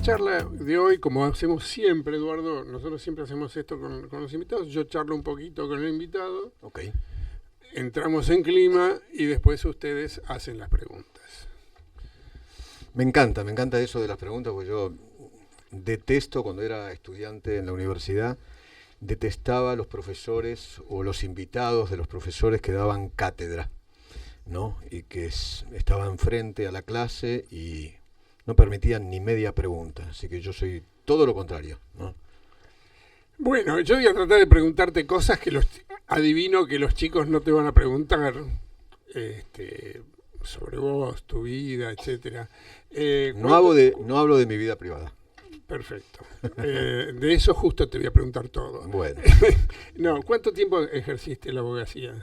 charla de hoy, como hacemos siempre, Eduardo, nosotros siempre hacemos esto con los invitados. Yo charlo un poquito con el invitado, Ok. entramos en clima y después ustedes hacen las preguntas. Me encanta eso de las preguntas, porque yo detesto cuando era estudiante en la universidad, detestaba los profesores o los invitados de los profesores que daban cátedra, ¿no? Y que estaban frente a la clase y no permitían ni media pregunta. Así que yo soy todo lo contrario, ¿no? Bueno, yo voy a tratar de preguntarte cosas que adivino que los chicos no te van a preguntar, sobre vos, tu vida, etcétera. No hablo de mi vida privada. Perfecto. De eso justo te voy a preguntar todo. Bueno. No, ¿cuánto tiempo ejerciste la abogacía?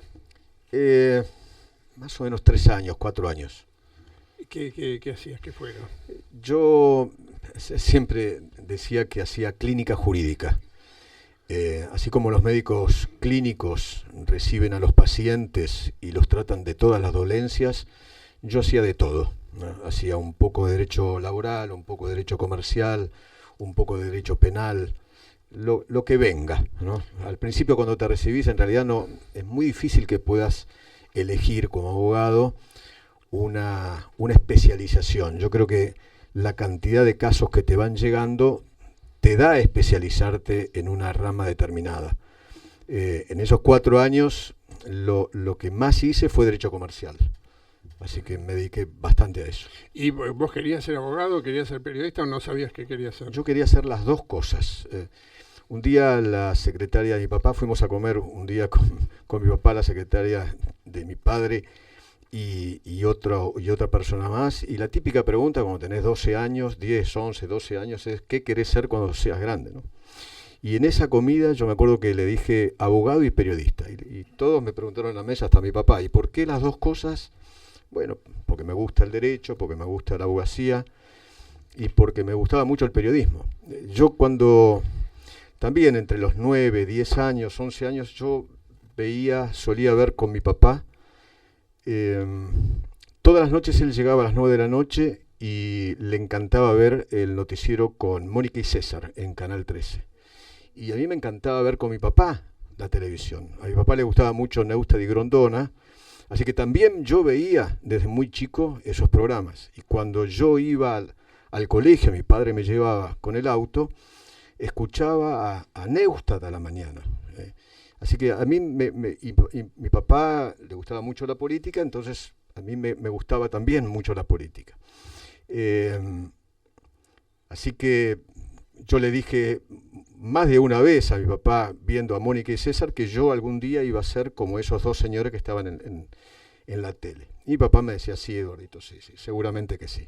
Más o menos 3 años, 4 años. ¿Qué hacías? ¿Qué fueron? Yo siempre decía que hacía clínica jurídica. Así como los médicos clínicos reciben a los pacientes y los tratan de todas las dolencias, yo hacía de todo, ¿no? Hacía un poco de derecho laboral, un poco de derecho comercial, un poco de derecho penal, lo que venga, ¿no? Al principio, cuando te recibís, en realidad es muy difícil que puedas elegir como abogado una especialización. Yo creo que la cantidad de casos que te van llegando te da a especializarte en una rama determinada. En esos 4 años lo que más hice fue derecho comercial. Así que me dediqué bastante a eso. ¿Y vos querías ser abogado, querías ser periodista o no sabías qué querías ser? Yo quería hacer las dos cosas. Un día la secretaria de mi papá, fuimos a comer un día con mi papá, la secretaria de mi padre y otra persona más. Y la típica pregunta cuando tenés 12 años, 10, 11, 12 años es ¿qué querés ser cuando seas grande, ¿no? Y en esa comida yo me acuerdo que le dije abogado y periodista. Y todos me preguntaron en la mesa, hasta mi papá, ¿y por qué las dos cosas? Bueno, porque me gusta el derecho, porque me gusta la abogacía y porque me gustaba mucho el periodismo. Yo cuando, también entre los 9, 10 años, 11 años, yo solía ver con mi papá, todas las noches él llegaba a las 9 de la noche y le encantaba ver el noticiero con Mónica y César en Canal 13. Y a mí me encantaba ver con mi papá la televisión. A mi papá le gustaba mucho Neusta di Grondona. Así que también yo veía desde muy chico esos programas. Y cuando yo iba al colegio, mi padre me llevaba con el auto, escuchaba a Neustadt a la mañana. Así que a mí, y mi papá le gustaba mucho la política, entonces a mí me gustaba también mucho la política. Así que yo le dije más de una vez a mi papá, viendo a Mónica y César, que yo algún día iba a ser como esos dos señores que estaban en la tele. Y mi papá me decía, sí, Eduardito, sí, seguramente que sí.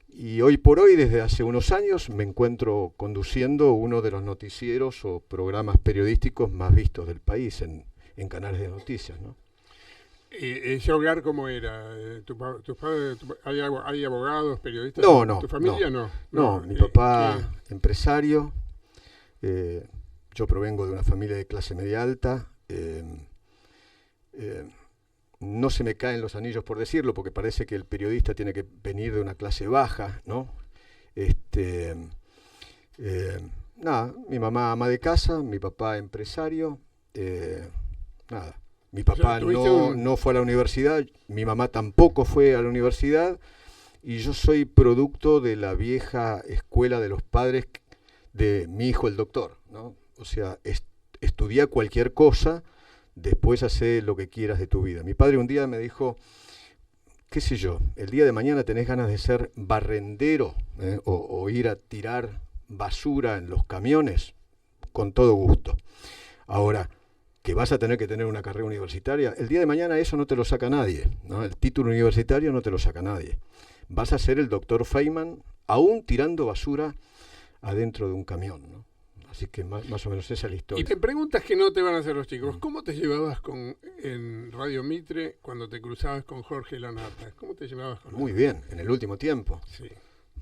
Y hoy por hoy, desde hace unos años, me encuentro conduciendo uno de los noticieros o programas periodísticos más vistos del país en canales de noticias, ¿no? ¿Ese hogar cómo era? ¿Tus padres, hay abogados, periodistas? No. ¿Tu familia no? No, mi papá empresario. Yo provengo de una familia de clase media alta. No se me caen los anillos por decirlo, porque parece que el periodista tiene que venir de una clase baja, ¿no? Nada, mi mamá ama de casa, mi papá empresario, nada. Mi papá no fue a la universidad, mi mamá tampoco fue a la universidad, y yo soy producto de la vieja escuela de los padres de mi hijo el doctor, ¿no? O sea, estudia cualquier cosa, después hace lo que quieras de tu vida. Mi padre un día me dijo, qué sé yo, el día de mañana tenés ganas de ser barrendero, o ir a tirar basura en los camiones, con todo gusto. Ahora, que vas a tener que tener una carrera universitaria, el día de mañana eso no te lo saca nadie, ¿no? El título universitario no te lo saca nadie. Vas a ser el doctor Feynman, aún tirando basura adentro de un camión, ¿no? Así que más o menos esa es la historia. Y te preguntas que no te van a hacer los chicos. ¿Cómo te llevabas en Radio Mitre cuando te cruzabas con Jorge Lanata? ¿Cómo te llevabas con él? Muy bien, en el último tiempo. Sí.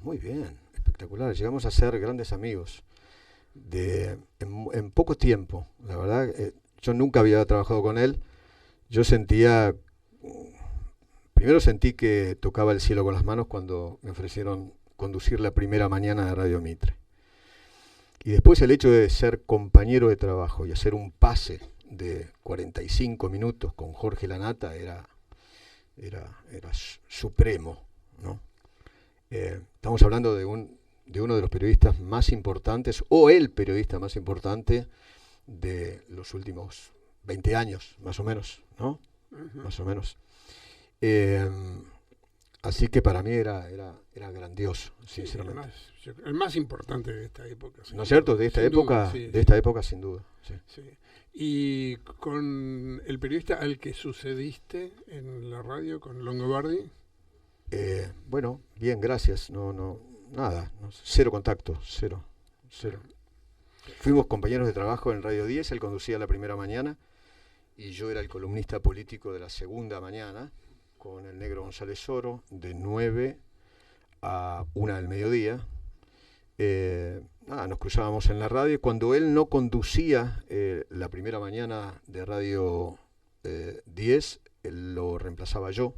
Muy bien, espectacular. Llegamos a ser grandes amigos en poco tiempo. La verdad, yo nunca había trabajado con él. Yo primero sentí que tocaba el cielo con las manos cuando me ofrecieron conducir la primera mañana de Radio Mitre. Y después el hecho de ser compañero de trabajo y hacer un pase de 45 minutos con Jorge Lanata era supremo, ¿no? Estamos hablando de uno de los periodistas más importantes, o el periodista más importante de los últimos 20 años, más o menos, ¿no? Uh-huh. Más o menos. Así que para mí era grandioso, sinceramente. El más importante de esta época. ¿No es cierto? De esta época, esta época sin duda. Sí. Sí. Y con el periodista al que sucediste en la radio, con Longobardi. Bueno, bien, gracias. Nada, cero contacto, cero. Fuimos compañeros de trabajo en Radio 10, él conducía la primera mañana y yo era el columnista político de la segunda mañana, con el negro González Oro, de 9 a 1 del mediodía. Nos cruzábamos en la radio y cuando él no conducía la primera mañana de Radio 10, él lo reemplazaba yo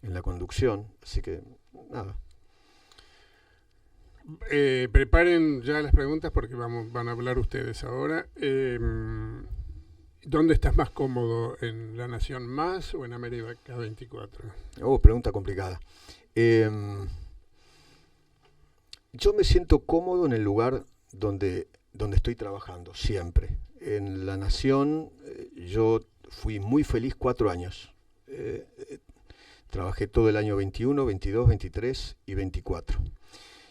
en la conducción, así que nada. Preparen ya las preguntas porque van a hablar ustedes ahora. ¿Dónde estás más cómodo? ¿En La Nación Más o en América 24? Pregunta complicada. Yo me siento cómodo en el lugar donde estoy trabajando, siempre. En La Nación yo fui muy feliz 4 años. Trabajé todo el año 21, 22, 23 y 24.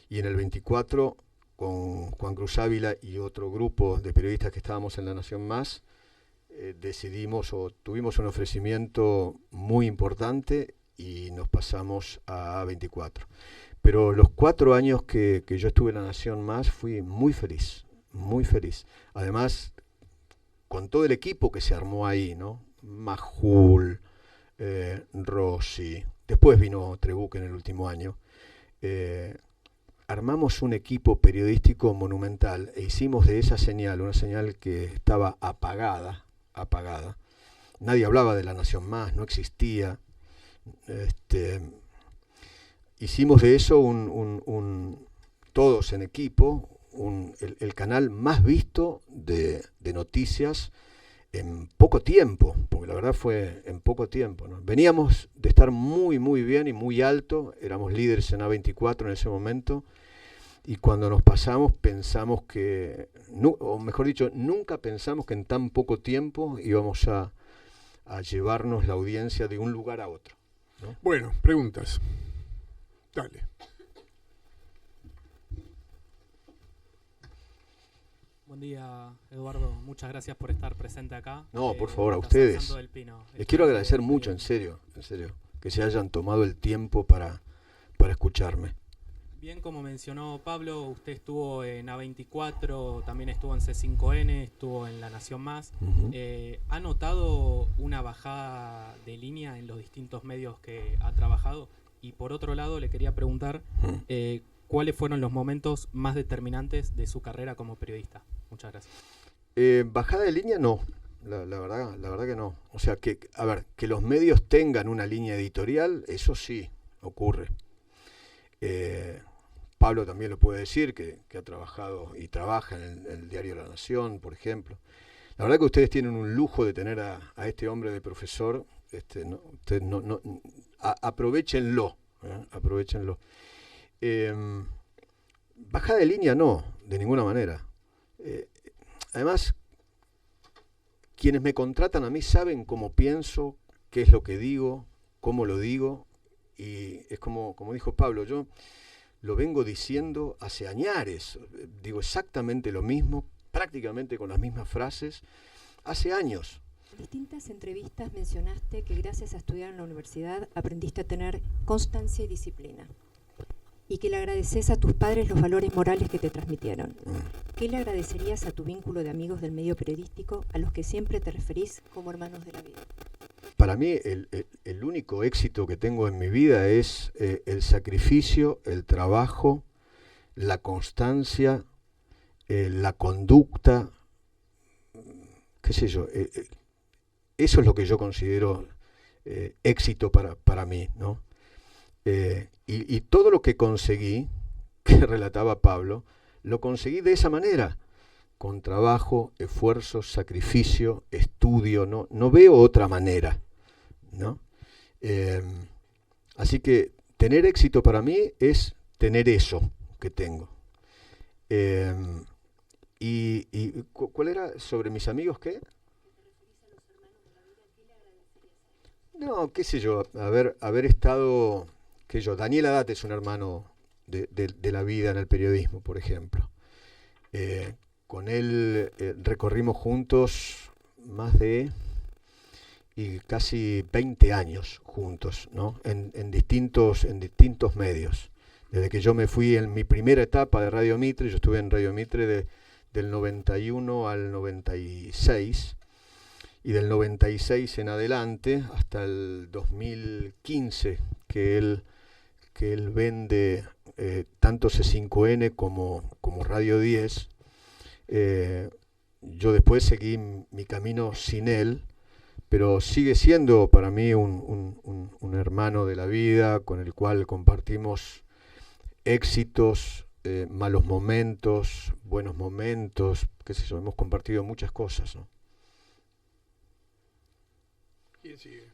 Y en el 24, con Juan Cruz Ávila y otro grupo de periodistas que estábamos en La Nación Más, tuvimos un ofrecimiento muy importante y nos pasamos a 24. Pero los 4 años que yo estuve en La Nación Más fui muy feliz, muy feliz. Además, con todo el equipo que se armó ahí, ¿no? Majul, Rossi, después vino Trebuch en el último año. Armamos un equipo periodístico monumental e hicimos de esa señal, una señal que estaba apagada. Nadie hablaba de La Nación Más, no existía. Hicimos de eso todos en equipo, el canal más visto de noticias en poco tiempo, porque la verdad fue en poco tiempo, ¿no? Veníamos de estar muy, muy bien y muy alto, éramos líderes en A24 en ese momento, y cuando nos pasamos pensamos que, o mejor dicho, nunca pensamos que en tan poco tiempo íbamos a llevarnos la audiencia de un lugar a otro, ¿no? Bueno, preguntas. Dale. Buen día, Eduardo. Muchas gracias por estar presente acá. No, por favor, a ustedes. Les quiero agradecer mucho, en serio, que se hayan tomado el tiempo para escucharme. Bien, como mencionó Pablo, usted estuvo en A24, también estuvo en C5N, estuvo en La Nación Más. Uh-huh. ¿Ha notado una bajada de línea en los distintos medios que ha trabajado? Y por otro lado, le quería preguntar ¿cuáles fueron los momentos más determinantes de su carrera como periodista? Muchas gracias. Bajada de línea no, la verdad que no. O sea, que los medios tengan una línea editorial, eso sí ocurre. Pablo también lo puede decir, que ha trabajado y trabaja en el diario La Nación, por ejemplo. La verdad que ustedes tienen un lujo de tener a este hombre de profesor. Aprovéchenlo. Aprovéchenlo. Bajada de línea no, de ninguna manera. Además, quienes me contratan a mí saben cómo pienso, qué es lo que digo, cómo lo digo, y es como dijo Pablo, yo lo vengo diciendo hace añares, digo exactamente lo mismo, prácticamente con las mismas frases, hace años. En distintas entrevistas mencionaste que gracias a estudiar en la universidad aprendiste a tener constancia y disciplina, y que le agradeces a tus padres los valores morales que te transmitieron. ¿Qué le agradecerías a tu vínculo de amigos del medio periodístico a los que siempre te referís como hermanos de la vida? Para mí el único éxito que tengo en mi vida es el sacrificio, el trabajo, la constancia, la conducta, qué sé yo. Eso es lo que yo considero éxito para mí, ¿no? Y todo lo que conseguí que relataba Pablo, lo conseguí de esa manera, con trabajo, esfuerzo, sacrificio, estudio, no veo otra manera, ¿no? Así que tener éxito para mí es tener eso que tengo. ¿Cuál era sobre mis amigos qué? No, qué sé yo, haber estado, qué sé yo, Daniel Haddad es un hermano de la vida en el periodismo, por ejemplo. Con él recorrimos juntos más de casi 20 años juntos, ¿no? en distintos medios. Desde que yo me fui en mi primera etapa de Radio Mitre, yo estuve en Radio Mitre del 91 al 96, y del 96 en adelante hasta el 2015 que él vende tanto C5N como Radio 10. Yo después seguí mi camino sin él, pero sigue siendo para mí un hermano de la vida con el cual compartimos éxitos, malos momentos, buenos momentos, qué sé yo, hemos compartido muchas cosas, ¿no? ¿Quién sigue?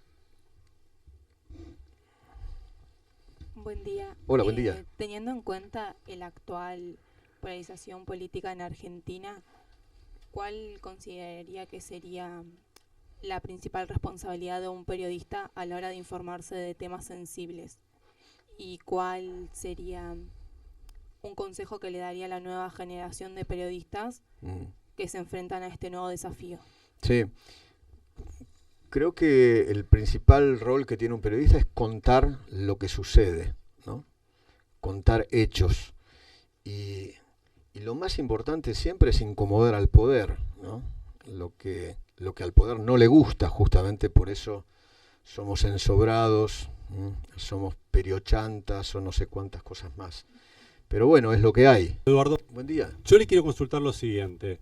Buen día. Hola, buen día. Teniendo en cuenta la actual polarización política en Argentina, ¿cuál consideraría que sería la principal responsabilidad de un periodista a la hora de informarse de temas sensibles? ¿Y cuál sería un consejo que le daría a la nueva generación de periodistas que se enfrentan a este nuevo desafío? Sí. Creo que el principal rol que tiene un periodista es contar lo que sucede, ¿no? Contar hechos. Y lo más importante siempre es incomodar al poder, ¿no? Lo que al poder no le gusta, justamente por eso somos ensobrados, somos periochantas o no sé cuántas cosas más. Pero bueno, es lo que hay. Eduardo, buen día. Yo le quiero consultar lo siguiente.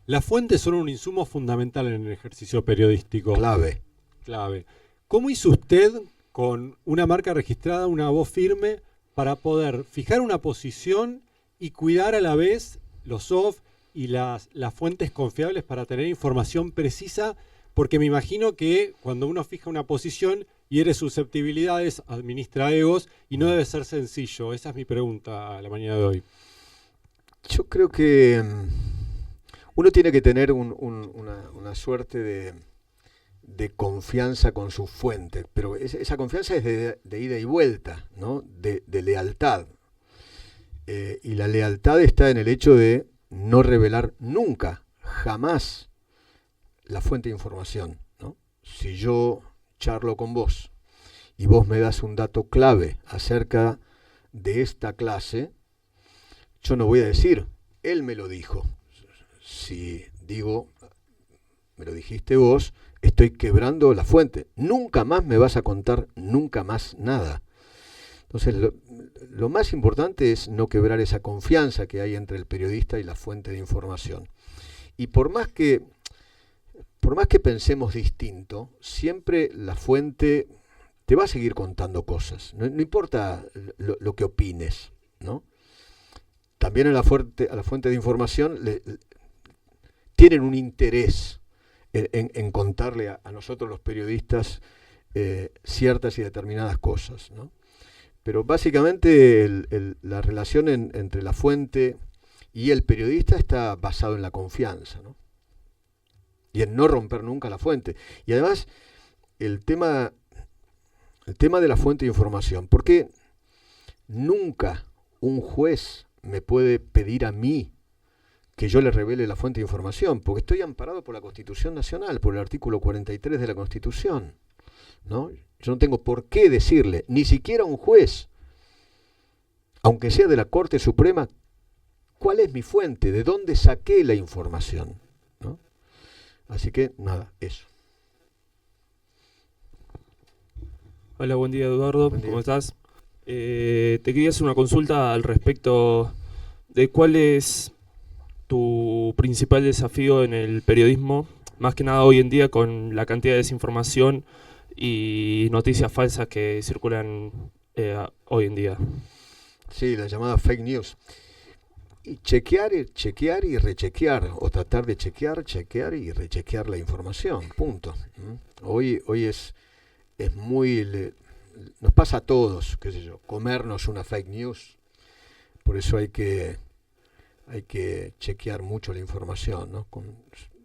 Las fuentes son un insumo fundamental en el ejercicio periodístico. Clave. ¿Cómo hizo usted con una marca registrada, una voz firme, para poder fijar una posición y cuidar a la vez los off y las fuentes confiables para tener información precisa? Porque me imagino que cuando uno fija una posición, hiere susceptibilidades, administra egos y no debe ser sencillo. Esa es mi pregunta a la mañana de hoy. Yo creo que uno tiene que tener una suerte de confianza con su fuente, pero esa confianza es de ida y vuelta, ¿no? De lealtad. Y la lealtad está en el hecho de no revelar nunca, jamás, la fuente de información, ¿no? Si yo charlo con vos y vos me das un dato clave acerca de esta clase, yo no voy a decir, él me lo dijo. Si digo, me lo dijiste vos, estoy quebrando la fuente. Nunca más me vas a contar, nunca más nada. Entonces, lo más importante es no quebrar esa confianza que hay entre el periodista y la fuente de información. Y por más que pensemos distinto, siempre la fuente te va a seguir contando cosas. No importa lo que opines, ¿no? También a la fuente de información tienen un interés en contarle a nosotros los periodistas ciertas y determinadas cosas, ¿no? Pero básicamente la relación entre la fuente y el periodista está basado en la confianza, ¿no? Y en no romper nunca la fuente. Y además, el tema de la fuente de información, porque nunca un juez me puede pedir a mí que yo le revele la fuente de información, porque estoy amparado por la Constitución Nacional, por el artículo 43 de la Constitución, ¿no? Yo no tengo por qué decirle, ni siquiera a un juez, aunque sea de la Corte Suprema, cuál es mi fuente, de dónde saqué la información, ¿no? Así que, nada, eso. Hola, buen día, Eduardo. Buen día. ¿Cómo estás? Te quería hacer una consulta al respecto de cuál es tu principal desafío en el periodismo, más que nada hoy en día con la cantidad de desinformación y noticias falsas que circulan hoy en día. Sí, la llamada fake news. Y chequear y rechequear, o tratar de chequear y rechequear la información, punto. Hoy es muy... nos pasa a todos, qué sé yo, comernos una fake news. Por eso hay que chequear mucho la información, ¿no?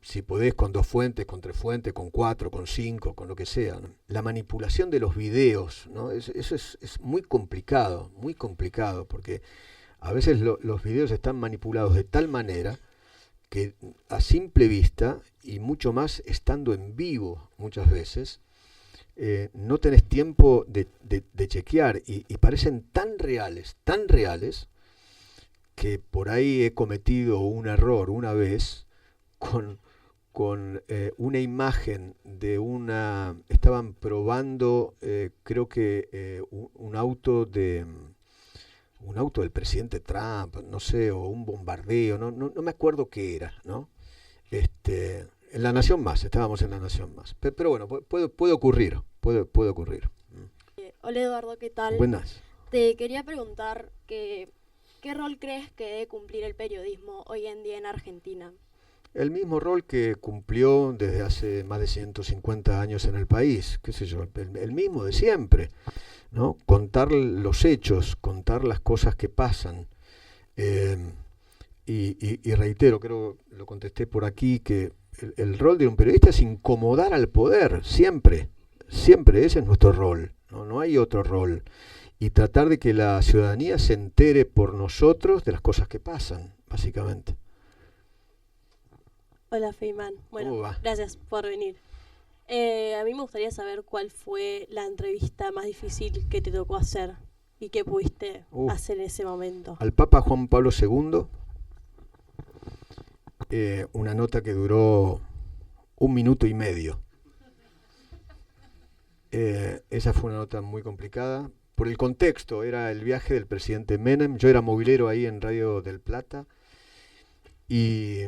Si podés, con 2 fuentes, con 3 fuentes, con 4, con 5, con lo que sea, ¿no? La manipulación de los videos, ¿no? Eso es muy complicado, porque a veces los videos están manipulados de tal manera que a simple vista, y mucho más estando en vivo muchas veces, no tenés tiempo de chequear, y parecen tan reales, que por ahí he cometido un error una vez con una imagen de estaban probando, creo que un auto del presidente Trump, no sé, o un bombardeo, no me acuerdo qué era, ¿no? En La Nación Más, estábamos en La Nación Más. Pero bueno, puede ocurrir. Hola Eduardo, ¿qué tal? Buenas. Te quería preguntar ¿qué rol crees que debe cumplir el periodismo hoy en día en Argentina? El mismo rol que cumplió desde hace más de 150 años en el país, qué sé yo, el mismo de siempre, ¿no? Contar los hechos, contar las cosas que pasan. Y reitero, creo lo contesté por aquí, que el rol de un periodista es incomodar al poder, siempre, ese es nuestro rol, no hay otro rol. Y tratar de que la ciudadanía se entere por nosotros de las cosas que pasan, básicamente. Hola Feynman, bueno, gracias por venir. A mí me gustaría saber cuál fue la entrevista más difícil que te tocó hacer y qué pudiste hacer en ese momento. Al Papa Juan Pablo II, una nota que duró 1 minuto y medio. Esa fue una nota muy complicada. Por el contexto, era el viaje del presidente Menem. Yo era movilero ahí en Radio del Plata. Y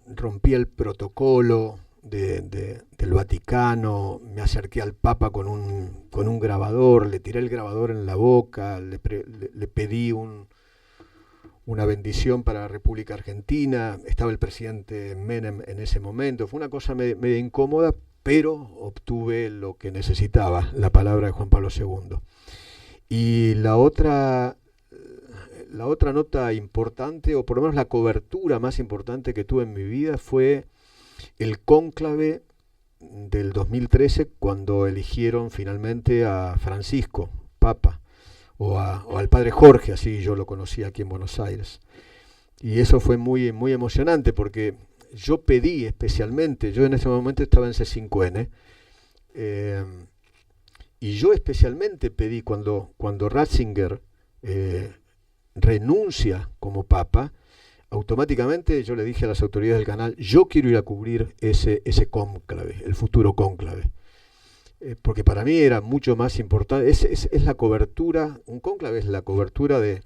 rompí el protocolo del Vaticano, me acerqué al Papa con un grabador, le tiré el grabador en la boca, le pedí una bendición para la República Argentina. Estaba el presidente Menem en ese momento. Fue una cosa medio incómoda, pero obtuve lo que necesitaba, la palabra de Juan Pablo II. Y la otra nota importante, o por lo menos la cobertura más importante que tuve en mi vida, fue el cónclave del 2013, cuando eligieron finalmente a Francisco, Papa, o al Padre Jorge, así yo lo conocí aquí en Buenos Aires. Y eso fue muy, muy emocionante, porque yo pedí especialmente, yo en ese momento estaba en C5N, y yo especialmente pedí cuando Ratzinger renuncia como Papa, automáticamente yo le dije a las autoridades del canal, yo quiero ir a cubrir ese cónclave, el futuro cónclave, porque para mí era mucho más importante, es la cobertura, un cónclave es la cobertura de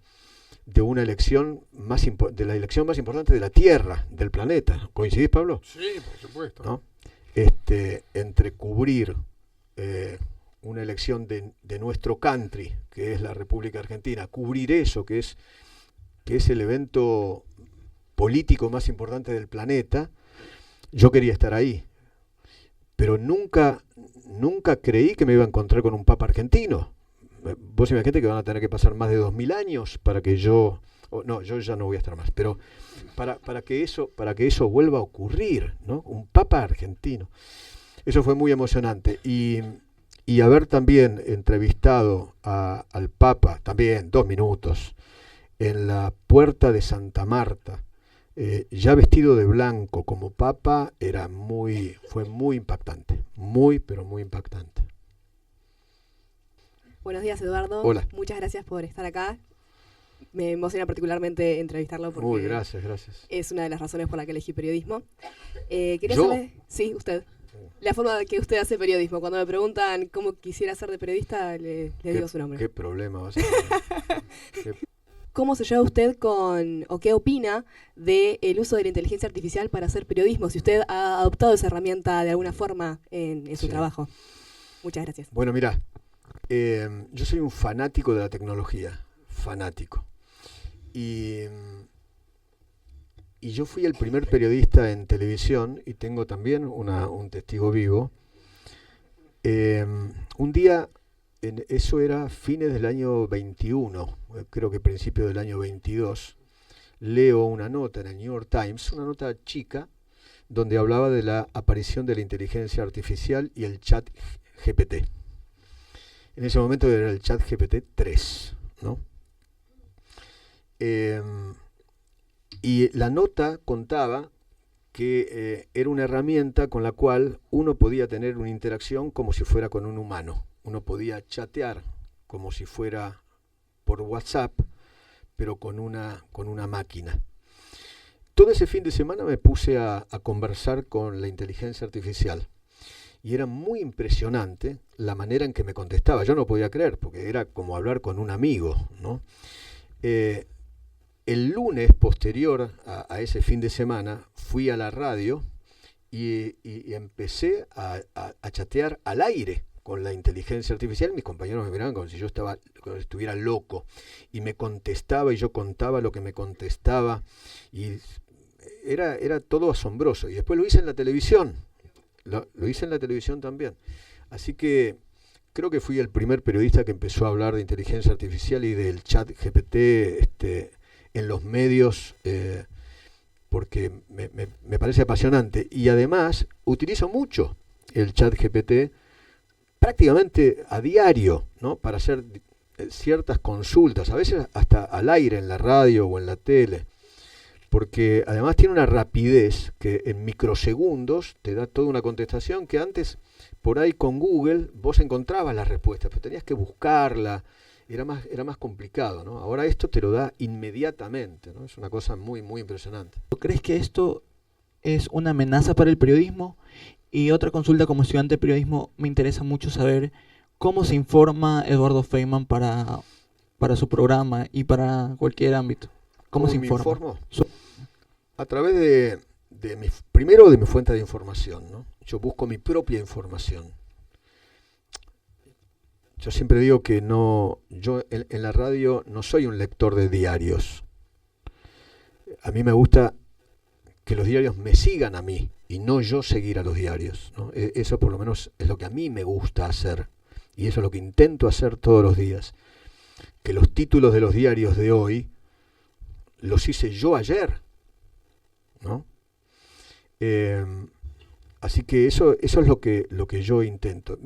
una elección de la elección más importante de la Tierra, del planeta. ¿Coincidís, Pablo? Sí, por supuesto. ¿No? Entre cubrir una elección de nuestro country, que es la República Argentina, cubrir eso, que es el evento político más importante del planeta, yo quería estar ahí. Pero nunca creí que me iba a encontrar con un Papa argentino. Vos imaginate que van a tener que pasar más de 2000 años para que yo ya no voy a estar más, pero para que eso vuelva a ocurrir, ¿no? Un Papa argentino. Eso fue muy emocionante. Y haber también entrevistado al Papa, también 2 minutos, en la puerta de Santa Marta, ya vestido de blanco como Papa, fue muy impactante, pero muy impactante. Buenos días, Eduardo. Hola. Muchas gracias por estar acá. Me emociona particularmente entrevistarlo porque gracias. Es una de las razones por la que elegí periodismo. Quería ¿Yo? saber, sí, usted. La forma de que usted hace periodismo. Cuando me preguntan cómo quisiera ser de periodista, le digo su nombre. ¿Qué problema vas a tener? ¿Cómo se lleva usted o qué opina del uso de la inteligencia artificial para hacer periodismo? Si usted ha adoptado esa herramienta de alguna forma en su trabajo. Muchas gracias. Bueno, mira, Yo soy un fanático de la tecnología, fanático. Y yo fui el primer periodista en televisión, y tengo también un testigo vivo. Un día, eso era fines del año 21, creo que principio del año 22, leo una nota en el New York Times, una nota chica, donde hablaba de la aparición de la inteligencia artificial y el chat GPT. En ese momento era el chat GPT 3, ¿no? Y la nota contaba que era una herramienta con la cual uno podía tener una interacción como si fuera con un humano. Uno podía chatear como si fuera por WhatsApp, pero con una máquina. Todo ese fin de semana me puse a conversar con la inteligencia artificial. Y era muy impresionante la manera en que me contestaba. Yo no podía creer, porque era como hablar con un amigo, ¿no? El lunes posterior a ese fin de semana fui a la radio y empecé a chatear al aire con la inteligencia artificial. Mis compañeros me miraban como si yo estuviera loco, y me contestaba y yo contaba lo que me contestaba, y era todo asombroso. Y después lo hice en la televisión, lo hice en la televisión también. Así que creo que fui el primer periodista que empezó a hablar de inteligencia artificial y del chat GPT en los medios, porque me parece apasionante. Y además utilizo mucho el chat GPT prácticamente a diario, ¿no? Para hacer ciertas consultas, a veces hasta al aire en la radio o en la tele, porque además tiene una rapidez que en microsegundos te da toda una contestación que antes por ahí con Google vos encontrabas las respuestas, pero tenías que buscarla. Era más complicado, ¿no? Ahora esto te lo da inmediatamente, ¿no? Es una cosa muy, muy impresionante. ¿Crees que esto es una amenaza para el periodismo? Y otra consulta, como estudiante de periodismo, me interesa mucho saber cómo se informa Eduardo Feynman para su programa y para cualquier ámbito. ¿Cómo se informa? ¿Me informo? A través de mi fuente de información, ¿no? Yo busco mi propia información. Yo siempre digo que yo en la radio no soy un lector de diarios. A mí me gusta que los diarios me sigan a mí y no yo seguir a los diarios, ¿no? Eso por lo menos es lo que a mí me gusta hacer, y eso es lo que intento hacer todos los días. Que los títulos de los diarios de hoy los hice yo ayer, ¿no? Así que eso es lo que yo intento.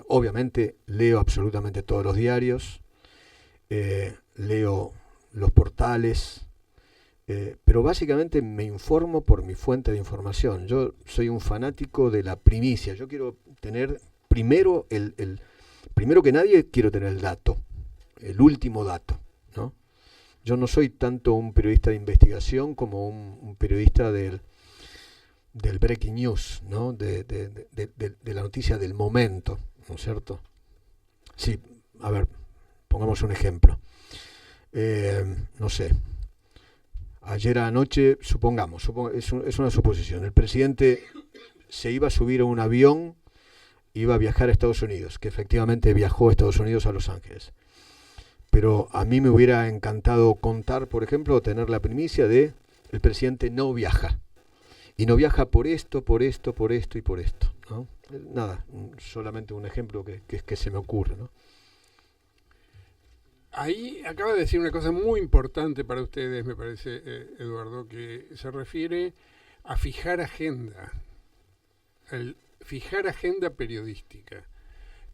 Obviamente leo absolutamente todos los diarios, leo los portales, pero básicamente me informo por mi fuente de información. Yo soy un fanático de la primicia. Yo quiero tener primero, primero que nadie, quiero tener el dato, el último dato, ¿no? Yo no soy tanto un periodista de investigación como un periodista del breaking news, ¿no? De la noticia del momento, ¿no es cierto? Sí, a ver, pongamos un ejemplo. No sé, ayer anoche, supongamos, es una suposición, el presidente se iba a subir a un avión, iba a viajar a Estados Unidos, que efectivamente viajó a Estados Unidos, a Los Ángeles. Pero a mí me hubiera encantado contar, por ejemplo, tener la primicia de el presidente no viaja. Y no viaja por esto, por esto, por esto y por esto, ¿no? Nada, solamente un ejemplo que se me ocurre, ¿no? Ahí acaba de decir una cosa muy importante para ustedes, me parece, Eduardo, que se refiere a fijar agenda, fijar agenda periodística.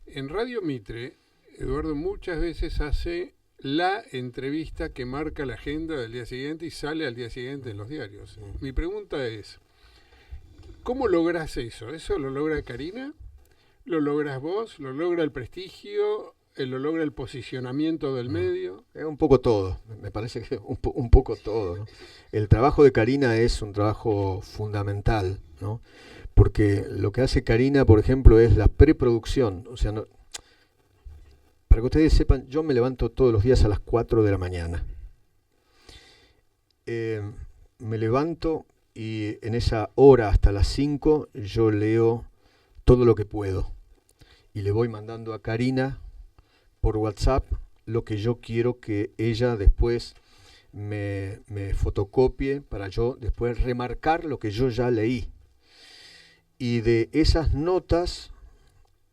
En Radio Mitre, Eduardo muchas veces hace la entrevista que marca la agenda del día siguiente y sale al día siguiente en los diarios. Mi pregunta es, ¿cómo lográs eso? ¿Eso lo logra Karina? ¿Lo logras vos? ¿Lo logra el prestigio? ¿Lo logra el posicionamiento del medio? Es un poco todo, me parece que un poco todo, ¿no? El trabajo de Karina es un trabajo fundamental, ¿no? Porque lo que hace Karina, por ejemplo, es la preproducción. O sea, para que ustedes sepan, yo me levanto todos los días a las 4 de la mañana. Me levanto y en esa hora hasta las 5 yo leo todo lo que puedo. Y le voy mandando a Karina por WhatsApp lo que yo quiero que ella después me fotocopie para yo después remarcar lo que yo ya leí. Y de esas notas,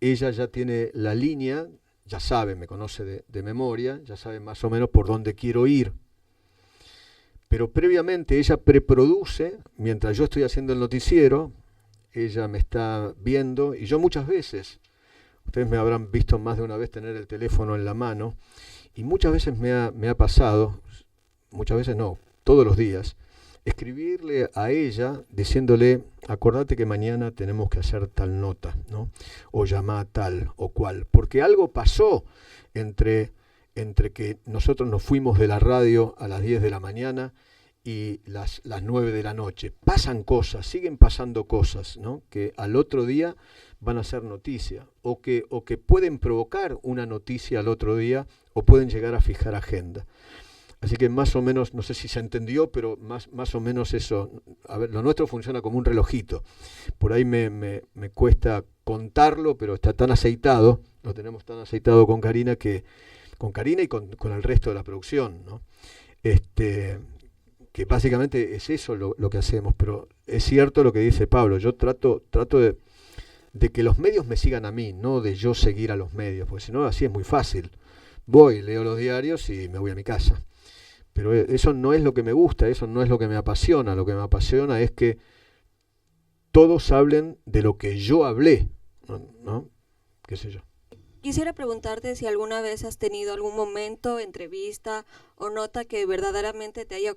ella ya tiene la línea, ya sabe, me conoce de memoria, ya sabe más o menos por dónde quiero ir. Pero previamente ella preproduce, mientras yo estoy haciendo el noticiero, ella me está viendo, y yo muchas veces, ustedes me habrán visto más de una vez tener el teléfono en la mano, y muchas veces me ha pasado, muchas veces no, todos los días, escribirle a ella diciéndole, acordate que mañana tenemos que hacer tal nota, ¿no? O llamá a tal o cual, porque algo pasó entre que nosotros nos fuimos de la radio a las 10 de la mañana y las 9 de la noche. Pasan cosas, siguen pasando cosas, ¿no? Que al otro día van a ser noticia, o que pueden provocar una noticia al otro día, o pueden llegar a fijar agenda. Así que más o menos, no sé si se entendió, pero más o menos eso. A ver, lo nuestro funciona como un relojito. Por ahí me cuesta contarlo, pero está tan aceitado, lo tenemos tan aceitado con Karina y con el resto de la producción, ¿no? Que básicamente es eso lo que hacemos, pero es cierto lo que dice Pablo. Yo trato de que los medios me sigan a mí, no de yo seguir a los medios, porque si no así es muy fácil. Voy, leo los diarios y me voy a mi casa. Pero eso no es lo que me gusta, eso no es lo que me apasiona. Lo que me apasiona es que todos hablen de lo que yo hablé, ¿no? ¿Qué sé yo? Quisiera preguntarte si alguna vez has tenido algún momento, entrevista o nota que verdaderamente te haya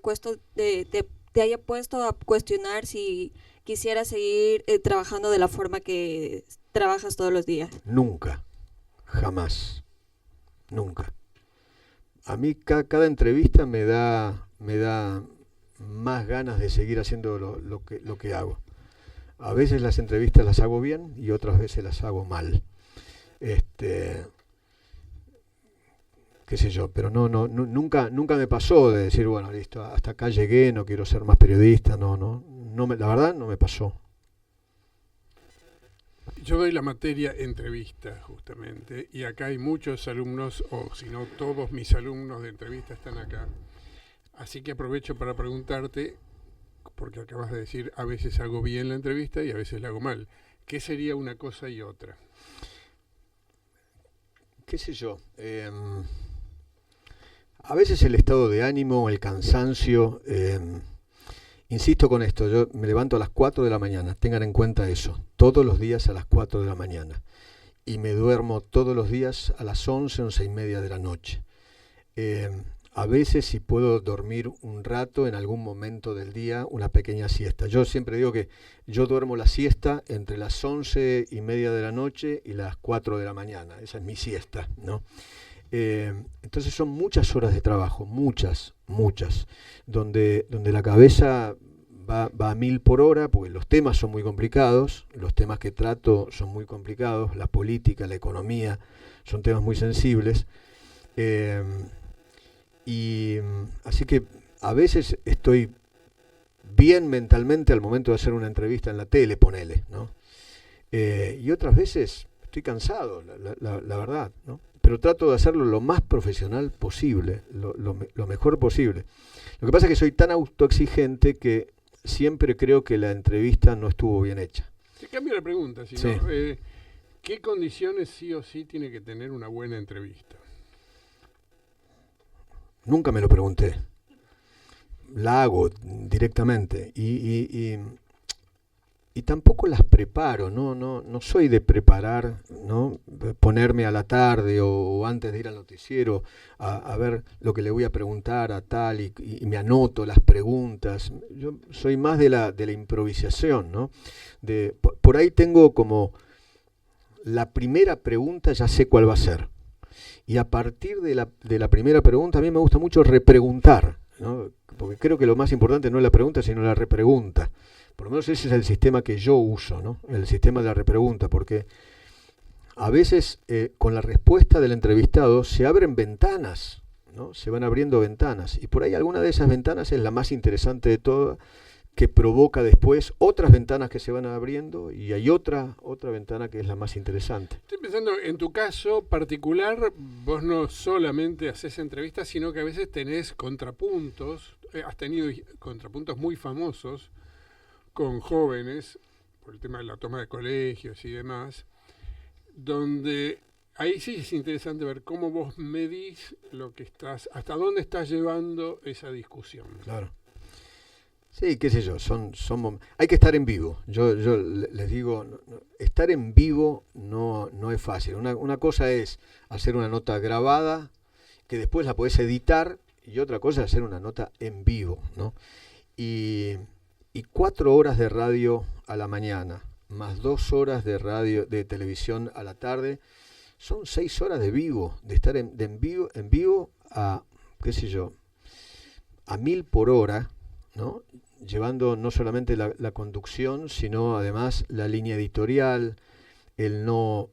puesto a cuestionar si quisieras seguir trabajando de la forma que trabajas todos los días. Nunca, jamás, nunca. A mí cada entrevista me da más ganas de seguir haciendo lo que hago. A veces las entrevistas las hago bien y otras veces las hago mal. Qué sé yo, pero nunca me pasó de decir, bueno, listo, hasta acá llegué, no quiero ser más periodista, la verdad no me pasó. Yo doy la materia entrevista, justamente, y acá hay muchos alumnos, o si no todos mis alumnos de entrevista están acá. Así que aprovecho para preguntarte, porque acabas de decir, a veces hago bien la entrevista y a veces la hago mal. ¿Qué sería una cosa y otra? Qué sé yo, a veces el estado de ánimo, el cansancio, insisto con esto, yo me levanto a las 4 de la mañana, tengan en cuenta eso, todos los días a las 4 de la mañana, y me duermo todos los días a las 11, 11:30 de la noche. A veces si puedo dormir un rato en algún momento del día, una pequeña siesta. Yo siempre digo que yo duermo la siesta entre las 11:30 de la noche y las 4 de la mañana. Esa es mi siesta, ¿no? Entonces son muchas horas de trabajo, muchas, donde la cabeza va a 1000 por hora, porque los temas son muy complicados, los temas que trato son muy complicados, la política, la economía, son temas muy sensibles. Y así que a veces estoy bien mentalmente al momento de hacer una entrevista en la tele, ponele, ¿no? Y otras veces estoy cansado, la verdad, ¿no? Pero trato de hacerlo lo más profesional posible, lo mejor posible. Lo que pasa es que soy tan autoexigente que siempre creo que la entrevista no estuvo bien hecha. Te cambio la pregunta, si sí. No, ¿qué condiciones sí o sí tiene que tener una buena entrevista? Nunca me lo pregunté. La hago directamente y tampoco las preparo, no soy de preparar, ¿no? Ponerme a la tarde o antes de ir al noticiero a ver lo que le voy a preguntar a tal y me anoto las preguntas. Yo soy más de la improvisación, ¿no? Por ahí tengo como la primera pregunta, ya sé cuál va a ser. Y a partir de la primera pregunta, a mí me gusta mucho repreguntar, ¿no? Porque creo que lo más importante no es la pregunta, sino la repregunta. Por lo menos ese es el sistema que yo uso, ¿no? El sistema de la repregunta, porque a veces con la respuesta del entrevistado se abren ventanas, ¿no? Se van abriendo ventanas, y por ahí alguna de esas ventanas es la más interesante de todas, que provoca después otras ventanas que se van abriendo, y hay otra ventana que es la más interesante. Estoy pensando, en tu caso particular, vos no solamente haces entrevistas, sino que a veces tenés contrapuntos, has tenido contrapuntos muy famosos con jóvenes, por el tema de la toma de colegios y demás, donde ahí sí es interesante ver cómo vos medís lo que hasta dónde estás llevando esa discusión. Claro. Sí, qué sé yo, hay que estar en vivo. Yo les digo, estar en vivo no es fácil. Una cosa es hacer una nota grabada, que después la podés editar, y otra cosa es hacer una nota en vivo, ¿no? Y 4 horas de radio a la mañana, más 2 horas de televisión a la tarde, son 6 horas de vivo, de estar en vivo a, qué sé yo, a 1000 por hora, ¿no? Llevando no solamente la conducción, sino además la línea editorial, el no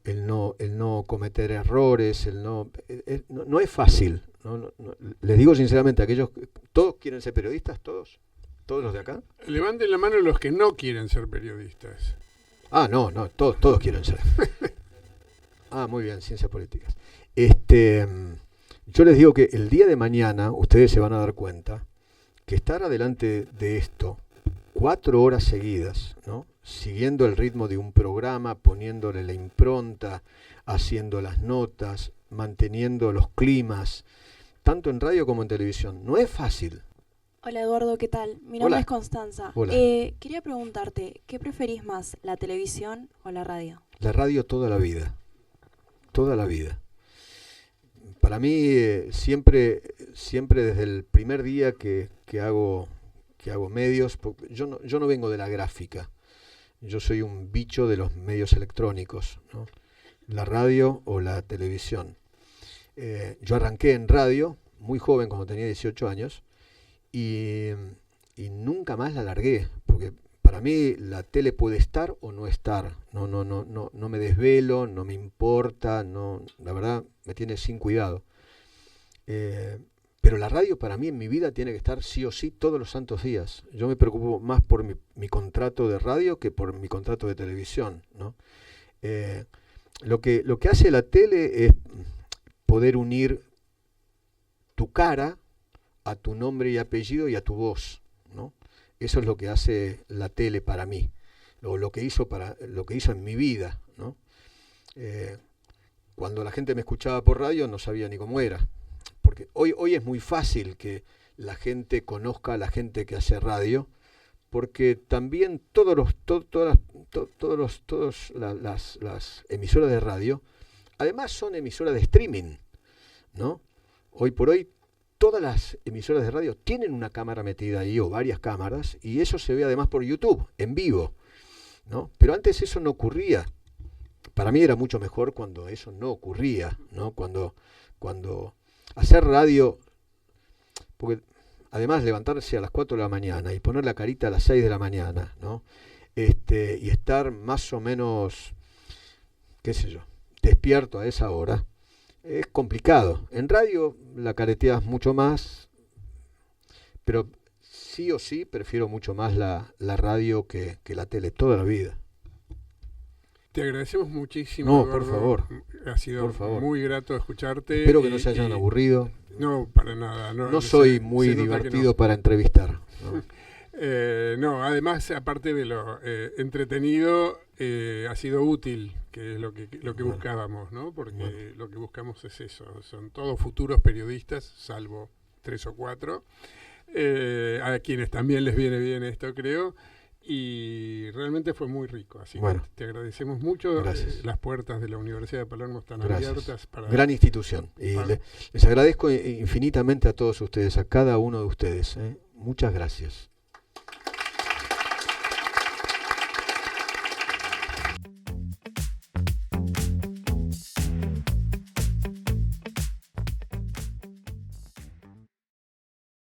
cometer errores, no es fácil. No, les digo sinceramente, ¿todos quieren ser periodistas? ¿Todos los de acá? Levanten la mano los que no quieren ser periodistas. No, todos quieren ser. Muy bien, ciencias políticas. Yo les digo que el día de mañana ustedes se van a dar cuenta que estar adelante de esto 4 horas seguidas, ¿no? Siguiendo el ritmo de un programa, poniéndole la impronta, haciendo las notas, manteniendo los climas, tanto en radio como en televisión, no es fácil. Hola Eduardo, ¿qué tal? Mi nombre es Constanza. Hola. Quería preguntarte, ¿qué preferís más, la televisión o la radio? La radio toda la vida. Toda la vida. Para mí, siempre desde el primer día que hago medios, yo no vengo de la gráfica, yo soy un bicho de los medios electrónicos, ¿no? La radio o la televisión. Yo arranqué en radio muy joven, cuando tenía 18 años, y nunca más la largué, porque para mí la tele puede estar o no estar, no me desvelo, no me importa, la verdad me tiene sin cuidado. Pero la radio para mí en mi vida tiene que estar sí o sí todos los santos días. Yo me preocupo más por mi contrato de radio que por mi contrato de televisión, ¿no? Lo que hace la tele es poder unir tu cara a tu nombre y apellido y a tu voz, ¿no? Eso es lo que hace la tele para mí, o lo que hizo en mi vida, ¿no? Cuando la gente me escuchaba por radio no sabía ni cómo era, porque hoy es muy fácil que la gente conozca a la gente que hace radio, porque también todas las emisoras de radio, además son emisoras de streaming, ¿no? Hoy por hoy todas las emisoras de radio tienen una cámara metida ahí, o varias cámaras, y eso se ve además por YouTube, en vivo, ¿no? Pero antes eso no ocurría. Para mí era mucho mejor cuando eso no ocurría, ¿no? Cuando hacer radio, porque además levantarse a las 4 de la mañana y poner la carita a las 6 de la mañana, ¿no? Y estar más o menos, qué sé yo, despierto a esa hora, es complicado. En radio la careteas mucho más, pero sí o sí prefiero mucho más la radio que la tele, toda la vida. Te agradecemos muchísimo, Eduardo. Por favor. Ha sido muy grato escucharte. Espero que no se hayan aburrido. No, para nada. No soy muy divertido para entrevistar, ¿no? Además, aparte de lo entretenido, ha sido útil, que es lo que buscábamos, ¿no? Porque lo que buscamos es eso. Son todos futuros periodistas, salvo 3 o 4, a quienes también les viene bien esto, creo. Y realmente fue muy rico, así que te agradecemos mucho. Las puertas de la Universidad de Palermo están abiertas para... Gran institución, y les agradezco infinitamente a todos ustedes, a cada uno de ustedes, ¿eh? Muchas gracias.